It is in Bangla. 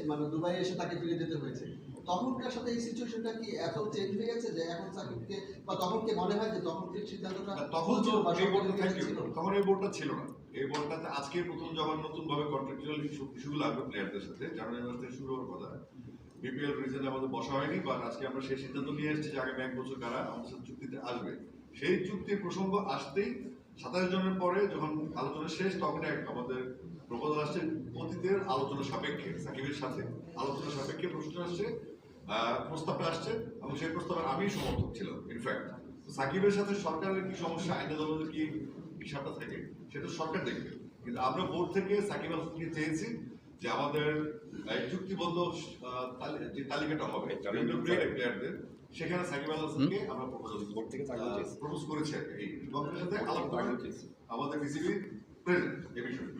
মানে দুবাই এসে তাকে ফিরিয়ে দিতে হয়েছে। তখনকার সাথে এই সিচুয়েশনটা কি এত চেঞ্জ হয়ে গেছে যে এখন সাকিবকে বা তখন কি মনে হয় যে তখনকার সিদ্ধান্তটা তখন ছিল তখন এই বোর্ডটা ছিল না। এই বোর্ডটাতে আজকে প্রথম যখন নতুন ভাবে কন্ট্রাকচুয়াল ইস্যুগুলো আসবে প্লেয়ারদের সাথে জানুয়ারি মাস থেকে শুরু হওয়ার কথা, বিপিএল রিজনে আমাদের বসা হয়নি, বা আজকে আমরা সেই সিদ্ধান্ত নিয়ে এসেছি যে আগামী 1 বছর কারা আমাদের সাথে চুক্তিতে আসবে। সেই চুক্তির প্রসঙ্গ আসতেই 27 জনের পরে যখন আলোচনা শেষ, তখন আমাদের প্রপোজাল আসছে অতীতের আলোচনা সাপেক্ষে, সাকিবের সাথে আলোচনা সাপেক্ষে প্রস্তাবটা আসছে, এবং সেই প্রস্তাবের আমি সমর্থক ছিলাম। ইনফ্যাক্ট সাকিবের সাথে সরকারের কি সমস্যা, আইন আদালতের কি হিসাবটা থাকে সেটা সরকার দেখবে, কিন্তু আমরা বোর্ড থেকে সাকিব আল হাসানকে চেয়েছি যে আমাদের চুক্তিবদ্ধ যে তালিকাটা হবে প্লেয়ারদের, সেখানে সাকিব আল হাসানকে আমরা প্রপোজ করেছি এই গভর্নমেন্টের সাথে আলাপ করে আমাদের বিসিবি প্রেজেন্ট এ বিষয়ে।